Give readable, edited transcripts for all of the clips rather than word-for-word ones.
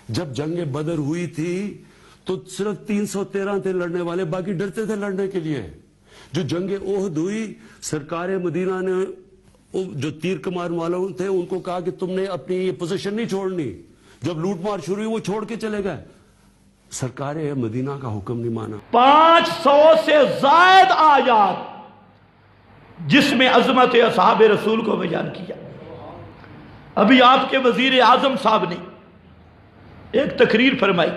جب جنگ بدر ہوئی تھی تو صرف 313 تھے لڑنے والے، باقی ڈرتے تھے لڑنے کے لیے۔ جو جنگ احد ہوئی، سرکار مدینہ نے جو تیر کمان والوں تھے ان کو کہا کہ تم نے اپنی یہ پوزیشن نہیں چھوڑنی۔ جب لوٹ مار شروع ہوئی وہ چھوڑ کے چلے گئے، سرکار مدینہ کا حکم نہیں مانا۔ 500 سے زائد آیات جس میں عظمت اصحاب رسول کو بیان کیا۔ ابھی آپ کے وزیر اعظم صاحب نے ایک تقریر فرمائی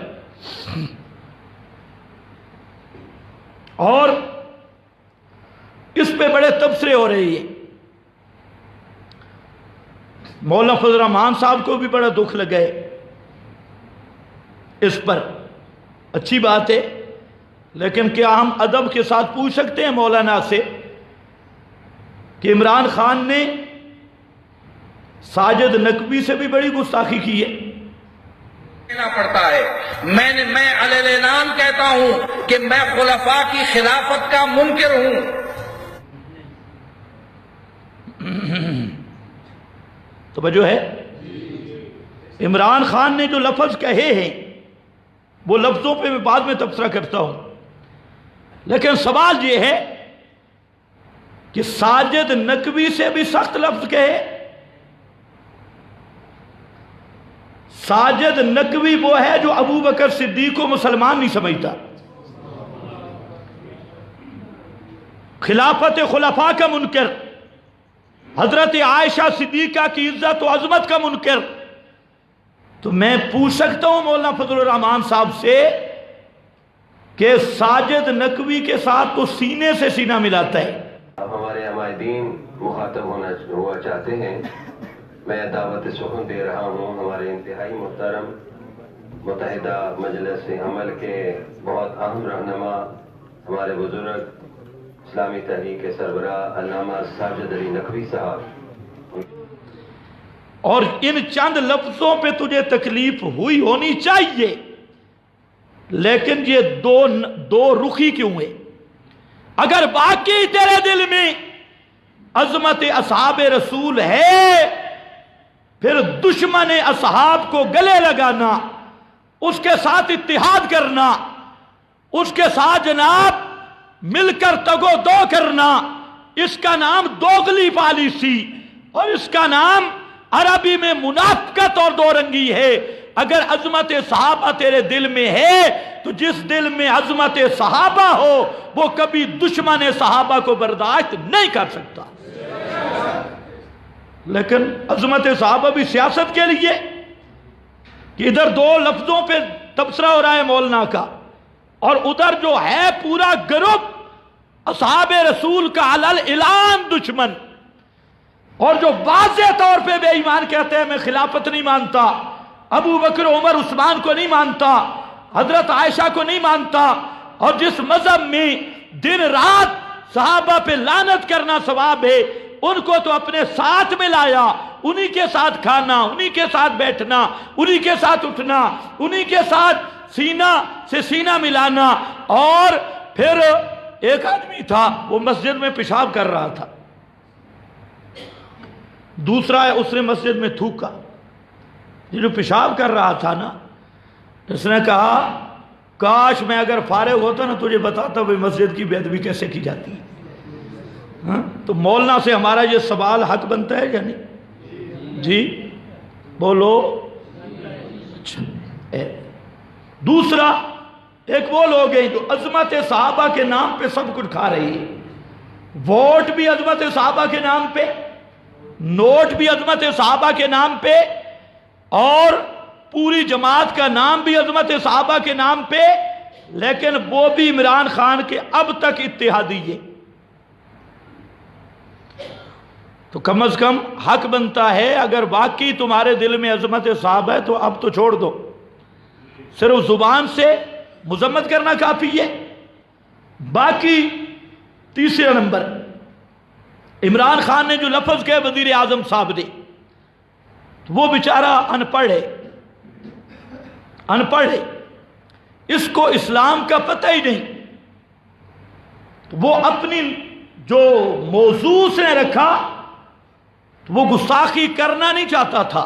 اور اس پہ بڑے تبصرے ہو رہے ہیں۔ مولانا فضل الرحمان صاحب کو بھی بڑا دکھ لگا ہے اس پر، اچھی بات ہے، لیکن کیا ہم ادب کے ساتھ پوچھ سکتے ہیں مولانا سے کہ عمران خان نے ساجد نقوی سے بھی بڑی گستاخی کی ہے؟ کہنا پڑتا ہے۔ میں علی الاعلان کہتا ہوں کہ میں خلفاء کی خلافت کا منکر ہوں۔ توجہ ہے؟ عمران خان نے جو لفظ کہے ہیں وہ لفظوں پہ میں بعد میں تبصرہ کرتا ہوں، لیکن سوال یہ ہے کہ ساجد نقوی سے بھی سخت لفظ کہے۔ ساجد نقوی وہ ہے جو ابو بکر صدیق کو مسلمان نہیں سمجھتا، خلافت خلفاء کا منکر، حضرت عائشہ صدیقہ کی عزت و عظمت کا منکر۔ تو میں پوچھ سکتا ہوں مولانا فضل الرحمان صاحب سے کہ ساجد نقوی کے ساتھ تو سینے سے سینہ ملاتا ہے۔ ہمارے عمائدین مخاطب ہوا چاہتے ہیں، میں دعوت سخن دے رہا ہوں ہمارے انتہائی محترم متحدہ مجلس عمل کے بہت اہم رہنما، ہمارے بزرگ اسلامی تحریک کے سربراہ علامہ ساجد علی نقوی صاحب۔ اور ان چند لفظوں پہ تجھے تکلیف ہوئی ہونی چاہیے، لیکن یہ دو رخی کیوں ہے؟ اگر باقی تیرے دل میں عظمت اصحاب رسول ہے، پھر دشمن اصحاب کو گلے لگانا، اس کے ساتھ اتحاد کرنا، اس کے ساتھ جناب مل کر تگو دو کرنا، اس کا نام دوغلی پالیسی اور اس کا نام عربی میں منافقت اور دو رنگی ہے۔ اگر عظمت صحابہ تیرے دل میں ہے تو جس دل میں عظمت صحابہ ہو وہ کبھی دشمن صحابہ کو برداشت نہیں کر سکتا۔ لیکن عظمت صحابہ بھی سیاست کے لیے کہ ادھر دو لفظوں پہ تبصرہ ہو رہا ہے مولانا کا، اور ادھر جو ہے پورا گروپ اصحاب رسول کا علل اعلان دشمن، اور جو واضح طور پہ بے ایمان کہتے ہیں میں خلافت نہیں مانتا، ابو بکر عمر عثمان کو نہیں مانتا، حضرت عائشہ کو نہیں مانتا، اور جس مذہب میں دن رات صحابہ پہ لعنت کرنا ثواب ہے، ان کو تو اپنے ساتھ میں لایا، انہی کے ساتھ کھانا، انہی کے ساتھ بیٹھنا، انہی کے ساتھ اٹھنا، انہی کے ساتھ سینہ سے سینہ ملانا۔ اور پھر ایک آدمی تھا وہ مسجد میں پیشاب کر رہا تھا، دوسرا ہے اس نے مسجد میں تھوکا، یہ جو پیشاب کر رہا تھا نا، اس نے کہا کاش میں اگر فارغ ہوتا نا تجھے بتاتا وہ مسجد کی بے ادبی کیسے کی جاتی ہے۔ تو مولانا سے ہمارا یہ سوال حق بنتا ہے یا نہیں؟ جی بولو۔ دوسرا ایک وہ لوگ ہیں جو عظمت صحابہ کے نام پہ سب کچھ کھا رہی ہے، ووٹ بھی عظمت صحابہ کے نام پہ، نوٹ بھی عظمت صحابہ کے نام پہ، اور پوری جماعت کا نام بھی عظمت صحابہ کے نام پہ، لیکن وہ بھی عمران خان کے اب تک اتحادی ہے۔ تو کم از کم حق بنتا ہے اگر واقعی تمہارے دل میں عظمت صحابہ ہے تو اب تو چھوڑ دو، صرف زبان سے مذمت کرنا کافی ہے۔ باقی تیسرا نمبر، عمران خان نے جو لفظ کہے وزیر اعظم صاحب نے، وہ بیچارہ ان پڑھ ہے، اس کو اسلام کا پتہ ہی نہیں، وہ اپنی جو موضوع سے رکھا وہ گستاخی کرنا نہیں چاہتا تھا،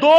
2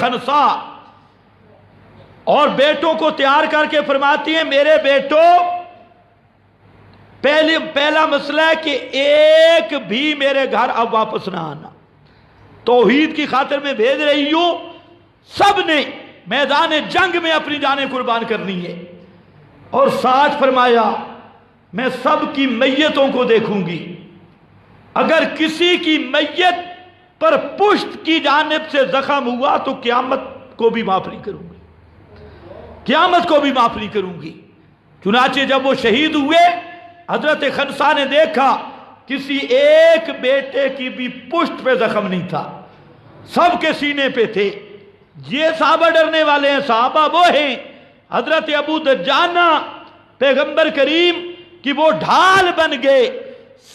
خنسا اور بیٹوں کو تیار کر کے فرماتی ہیں میرے بیٹوں پہلا مسئلہ ہے کہ ایک بھی میرے گھر اب واپس نہ آنا، توحید کی خاطر میں بھیج رہی ہوں، سب نے میدان جنگ میں اپنی جانیں قربان کرنی ہے، اور ساتھ فرمایا میں سب کی میتوں کو دیکھوں گی، اگر کسی کی میت پر پشت کی جانب سے زخم ہوا تو قیامت کو بھی معاف نہیں کروں گی، قیامت کو بھی معاف نہیں کروں گی۔ چنانچہ جب وہ شہید ہوئے حضرت خنسا نے دیکھا کسی ایک بیٹے کی بھی پشت پہ زخم نہیں تھا، سب کے سینے پہ تھے۔ یہ صحابہ ڈرنے والے ہیں، صحابہ وہ ہیں حضرت ابو دجانہ پیغمبر کریم کی وہ ڈھال بن گئے،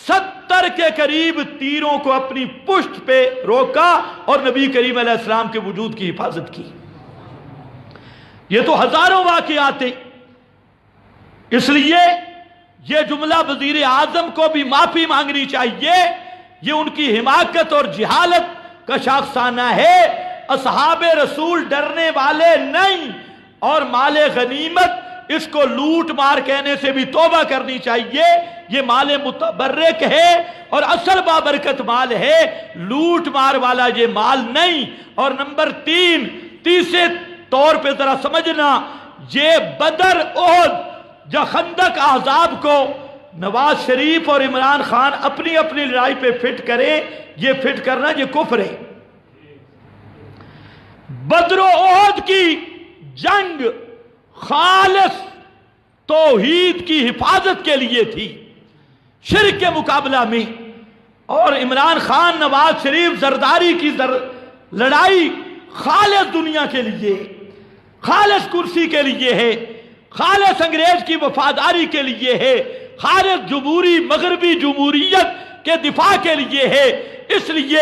70 کے قریب تیروں کو اپنی پشت پہ روکا اور نبی کریم علیہ السلام کے وجود کی حفاظت کی۔ یہ تو ہزاروں واقعات ہیں، اس لیے یہ جملہ وزیر اعظم کو بھی معافی مانگنی چاہیے، یہ ان کی حماقت اور جہالت کا شاخسانہ ہے۔ اصحاب رسول ڈرنے والے نہیں، اور مال غنیمت اس کو لوٹ مار کہنے سے بھی توبہ کرنی چاہیے، یہ مال متبرک ہے اور اصل بابرکت مال ہے، لوٹ مار والا یہ مال نہیں۔ اور نمبر 3 تیسرے طور پہ ذرا سمجھنا، یہ بدر احد یا خندق احزاب کو نواز شریف اور عمران خان اپنی اپنی لڑائی پہ فٹ کریں، یہ فٹ کرنا یہ کفر ہے۔ بدر و احد کی جنگ خالص توحید کی حفاظت کے لیے تھی، شرک کے مقابلہ میں، اور عمران خان نواز شریف زرداری کی لڑائی خالص دنیا کے لیے، خالص کرسی کے لیے ہے، خالص انگریز کی وفاداری کے لیے ہے، خالص جمہوری مغربی جمہوریت کے دفاع کے لیے ہے۔ اس لیے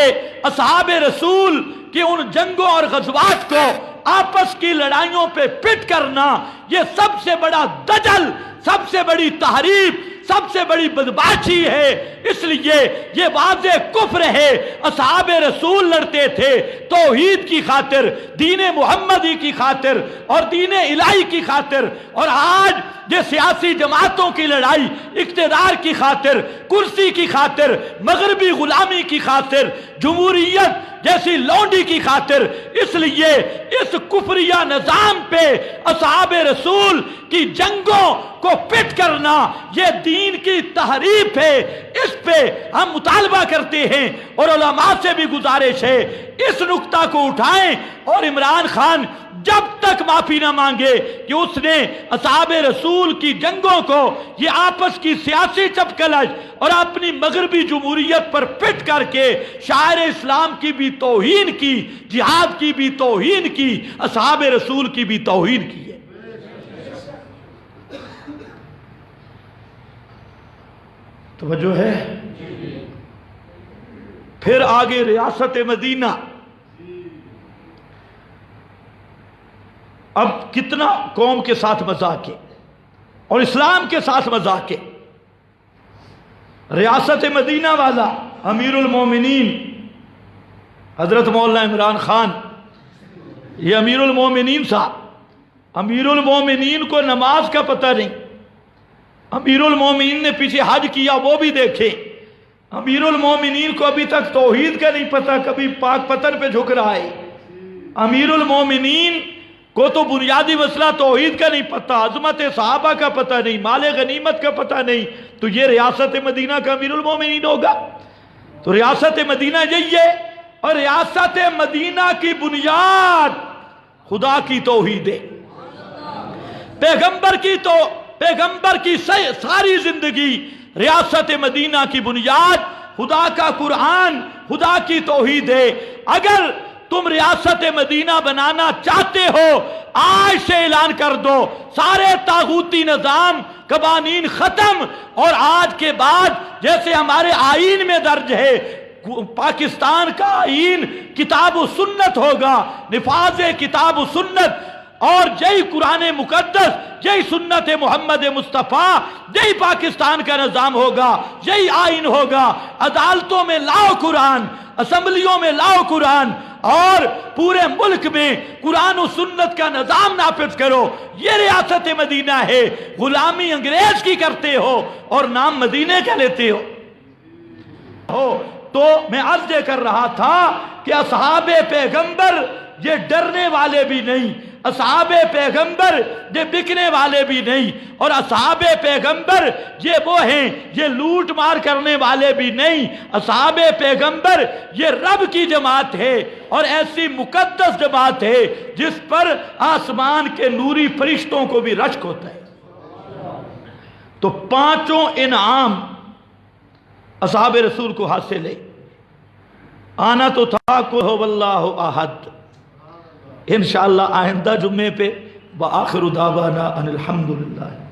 اصحاب رسول کہ ان جنگوں اور غزوات کو آپس کی لڑائیوں پہ پٹ کرنا یہ سب سے بڑا دجل، سب سے بڑی تحریف، سب سے بڑی بدمعاشی ہے۔ اس لیے یہ واضح کفر ہے۔ اصحاب رسول لڑتے تھے توحید کی خاطر، دین محمدی کی خاطر اور دین الہی کی خاطر، اور آج یہ سیاسی جماعتوں کی لڑائی اقتدار کی خاطر، کرسی کی خاطر، مغربی غلامی کی خاطر، جمہوریت جیسی لونڈی کی خاطر۔ اس لیے اس کفریہ نظام پہ اصحاب رسول کی جنگوں کو پٹ کرنا یہ دین کی تحریف ہے۔ اس پہ ہم مطالبہ کرتے ہیں اور علماء سے بھی گزارش ہے اس نقطہ کو اٹھائیں، اور عمران خان جب تک معافی نہ مانگے کہ اس نے اصحاب رسول کی جنگوں کو یہ آپس کی سیاسی چپکلش اور اپنی مغربی جمہوریت پر پٹ کر کے شاعر اسلام کی بھی توہین کی، جہاد کی بھی توہین کی، اصحاب رسول کی بھی توہین کی ہے۔ توجہ ہے؟ پھر آگے ریاست مدینہ، اب کتنا قوم کے ساتھ مذاق ہے اور اسلام کے ساتھ مذاق ہے۔ ریاست مدینہ والا امیر المومنین حضرت مولانا عمران خان، یہ امیر المومنین صاحب، امیر المومنین کو نماز کا پتہ نہیں، امیر المومنین نے پیچھے حج کیا وہ بھی دیکھیں، امیر المومنین کو ابھی تک توحید کا نہیں پتہ، کبھی پاک پتن پہ جھک رہا ہے۔ امیر المومنین کو تو بنیادی مسئلہ توحید کا نہیں پتہ، عظمت صحابہ کا پتہ نہیں، مال غنیمت کا پتہ نہیں، تو یہ ریاست مدینہ کا امیر المومنین ہوگا؟ تو ریاست مدینہ یہی ہے، اور ریاست مدینہ کی بنیاد خدا کی توحید ہے۔ پیغمبر کی ساری زندگی ریاست مدینہ کی بنیاد خدا کا قرآن، خدا کی توحید ہے۔ اگر تم ریاست مدینہ بنانا چاہتے ہو آج سے اعلان کر دو، سارے طاغوتی نظام قوانین ختم، اور آج کے بعد جیسے ہمارے آئین میں درج ہے پاکستان کا آئین کتاب و سنت ہوگا، نفاذ کتاب و سنت، اور جئی قرآن مقدس، جئی سنت محمد مصطفیٰ، جئی پاکستان کا نظام ہوگا، جئی آئین ہوگا۔ عدالتوں میں لاؤ قرآن، اسمبلیوں میں لاؤ قرآن، اور پورے ملک میں قرآن و سنت کا نظام نافذ کرو۔ یہ ریاست مدینہ ہے۔ غلامی انگریز کی کرتے ہو اور نام مدینے کا لیتے ہو۔ تو میں عرض یہ کر رہا تھا کہ اصحاب پیغمبر یہ ڈرنے والے بھی نہیں، اصحاب پیغمبر یہ بکنے والے بھی نہیں، اور اصحاب پیغمبر یہ وہ ہیں یہ لوٹ مار کرنے والے بھی نہیں۔ اصحاب پیغمبر یہ رب کی جماعت ہے، اور ایسی مقدس جماعت ہے جس پر آسمان کے نوری فرشتوں کو بھی رشک ہوتا ہے۔ تو پانچوں انعام اصحاب رسول کو حاصل ہے۔ آنا تو تھا قل هو اللہ احد۔ انشاءاللہ آئندہ جمعے پہ وآخر دعوانا ان الحمدللہ۔